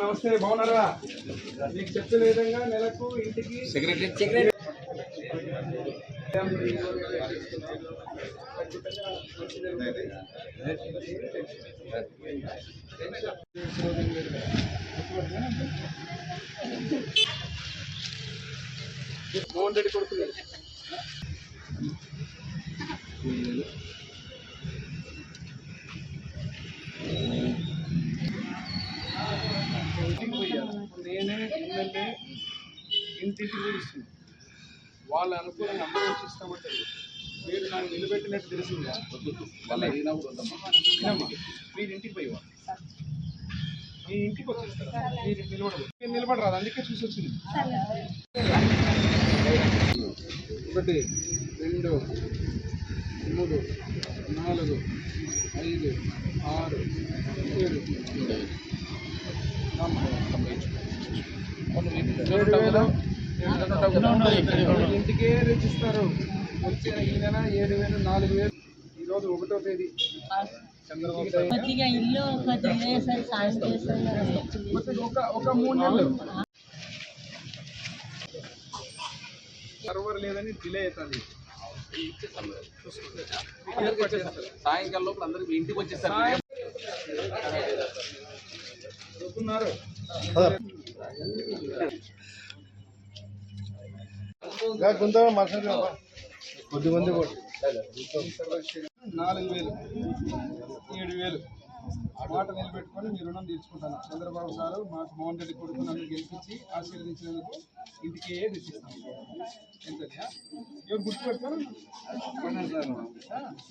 నమస్తే, బాగున్నారా? మీకు చెప్పిన విధంగా నెలకు ఇంటికి సెక్రటరీ మోహన్ రెడ్డి కొడుతుంది. నేనే ఎమ్మెల్యే ఇంటింటికి ఇస్తున్నాను. వాళ్ళ అనుకూలంగా అందరూ వచ్చి ఇస్తామంటే మీరు నాకు నిలబెట్టినట్టు తెలిసిందా? మీరు ఇంటికి పోయేవాళ్ళు, మీ ఇంటికి వచ్చేస్తారా? మీరు నిలబడరాదు, అందుకే చూసి వచ్చింది. 1 2 3 4 5 6 7 ఇంటికే రేచిస్తారు. వచ్చే ఈ నెల 7,000 4,000. ఈరోజు 1వ తేదీ. చంద్రబాబు ఒక 3 నెలలు సర్వర్ లేదని డిలే అవుతుంది. సాయంకాలం లోపల అందరూ ఇంటికి వచ్చేస్తారు. కొద్దిమంది 4,000 7,000 మాట నిలబెట్టుకొని మీ రుణం తీర్చుకుంటాను. చంద్రబాబు సారు మాకు మోహన్ రెడ్డి కొడుకు నన్ను గెలిపించి ఆశీర్వదించినందుకు ఇంటికే తెచ్చిస్తాను. ఎంతయా ఎవరు గుర్తుపెడతారు?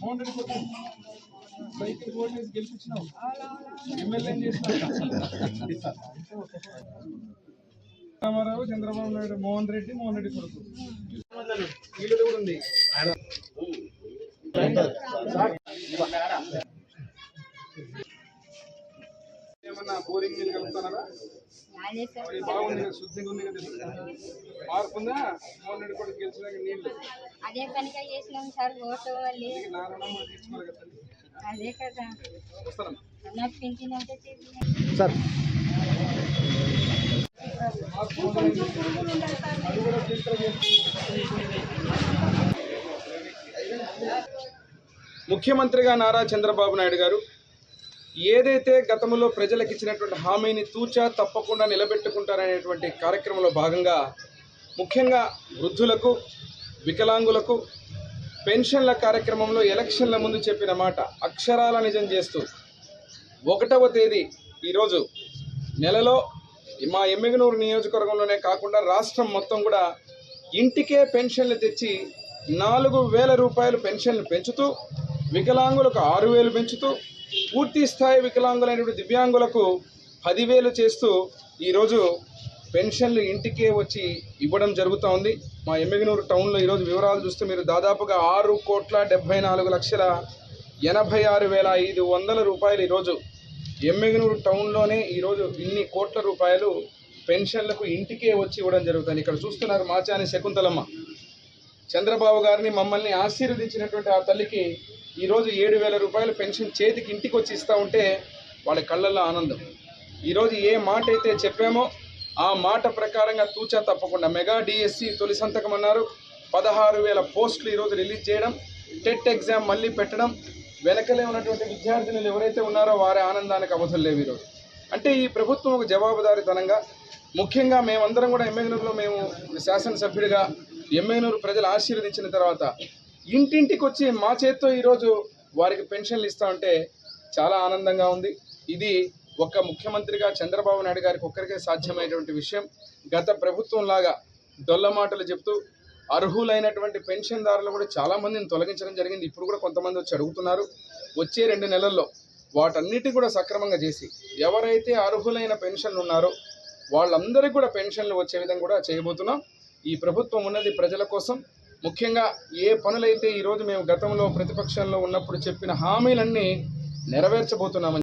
మోహన్ రెడ్డి కొడుకు సైకిల్ ఓటు వేసి గెలిపించినావు, ఎమ్మెల్యే ఏం చేస్తావు? రామారావు, చంద్రబాబు నాయుడు, మోహన్ రెడ్డి కొడుకు వీళ్ళు కూడా ఉంది. ఏమన్నా బోరింగ్ నీళ్ళు కలుపుతున్నారా? బాగుంది కదా, శుద్ధిగా ఉంది కదా. మార్పు ఉందా? మోహన్ రెడ్డి కొడుకు గెలిచినాక నీళ్ళు అదే పనిగా చేసినాం సార్. ఓటు నా రుణం తీర్చుకోవాలి కదా. అదే కదా వస్తాను నాకు పింఛన్ అంటే సార్. ముఖ్యమంత్రిగా నారా చంద్రబాబు నాయుడు గారు ఏదైతే గతంలో ప్రజలకు ఇచ్చినటువంటి హామీని తూచా తప్పకుండా నిలబెట్టుకుంటారనేటువంటి కార్యక్రమంలో భాగంగా ముఖ్యంగా వృద్ధులకు, వికలాంగులకు పెన్షన్ల కార్యక్రమంలో ఎలక్షన్ల ముందు చెప్పిన మాట అక్షరాల నిజం చేస్తూ 1వ తేదీ ఈరోజు నెలలో మా ఎమ్మిగనూరు నియోజకవర్గంలోనే కాకుండా రాష్ట్రం మొత్తం కూడా ఇంటికే పెన్షన్లు తెచ్చి 4,000 రూపాయలు పెన్షన్లు పెంచుతూ, వికలాంగులకు 6,000 పెంచుతూ, పూర్తి స్థాయి వికలాంగులైనటువంటి దివ్యాంగులకు 10,000 చేస్తూ ఈరోజు పెన్షన్లు ఇంటికే వచ్చి ఇవ్వడం జరుగుతూ ఉంది. మా ఎమ్మిగనూరు టౌన్లో ఈరోజు వివరాలు చూస్తే మీరు దాదాపుగా 6,74,86,500 రూపాయలు ఈరోజు ఎమ్మిగనూరు టౌన్లోనే ఈరోజు ఇన్ని కోట్ల రూపాయలు పెన్షన్లకు ఇంటికే వచ్చి ఇవ్వడం జరుగుతుంది. ఇక్కడ చూస్తున్నారు మాచాని శకుంతలమ్మ, చంద్రబాబు గారిని మమ్మల్ని ఆశీర్వదించినటువంటి ఆ తల్లికి ఈరోజు 7,000 రూపాయలు పెన్షన్ చేతికి ఇంటికి వచ్చి ఇస్తూ ఉంటే వాళ్ళ కళ్ళల్లో ఆనందం. ఈరోజు ఏ మాట అయితే చెప్పామో ఆ మాట ప్రకారంగా తూచా తప్పకుండా మెగా డిఎస్సి తొలి సంతకం అన్నారు. 16,000 పోస్టులు ఈరోజు రిలీజ్ చేయడం, టెట్ ఎగ్జామ్ మళ్ళీ పెట్టడం, వెనకలే ఉన్నటువంటి విద్యార్థినులు ఎవరైతే ఉన్నారో వారి ఆనందానికి అవసరం లేవు ఈరోజు. అంటే ఈ ప్రభుత్వం ఒక జవాబుదారీతనంగా, ముఖ్యంగా మేమందరం కూడా ఎమ్మిగనూరులో మేము శాసనసభ్యుడిగా ఎమ్మిగనూరు ప్రజలు ఆశీర్వదించిన తర్వాత ఇంటింటికి వచ్చి మా చేత్తో ఈరోజు వారికి పెన్షన్లు ఇస్తూ ఉంటే చాలా ఆనందంగా ఉంది. ఇది ఒక ముఖ్యమంత్రిగా చంద్రబాబు నాయుడు గారికి ఒక్కరికే సాధ్యమైనటువంటి విషయం. గత ప్రభుత్వం లాగా డొల్ల మాటలు చెప్తూ అర్హులైనటువంటి పెన్షన్దారులు కూడా చాలామందిని తొలగించడం జరిగింది. ఇప్పుడు కూడా కొంతమంది వచ్చి అడుగుతున్నారు. వచ్చే 2 నెలల్లో వాటన్నిటి కూడా సక్రమంగా చేసి ఎవరైతే అర్హులైన పెన్షన్లు ఉన్నారో వాళ్ళందరికీ కూడా పెన్షన్లు వచ్చే విధంగా కూడా చేయబోతున్నాం. ఈ ప్రభుత్వం ఉన్నది ప్రజల కోసం. ముఖ్యంగా ఏ పనులైతే ఈరోజు మేము గతంలో ప్రతిపక్షంలో ఉన్నప్పుడు చెప్పిన హామీలన్నీ నెరవేర్చబోతున్నామని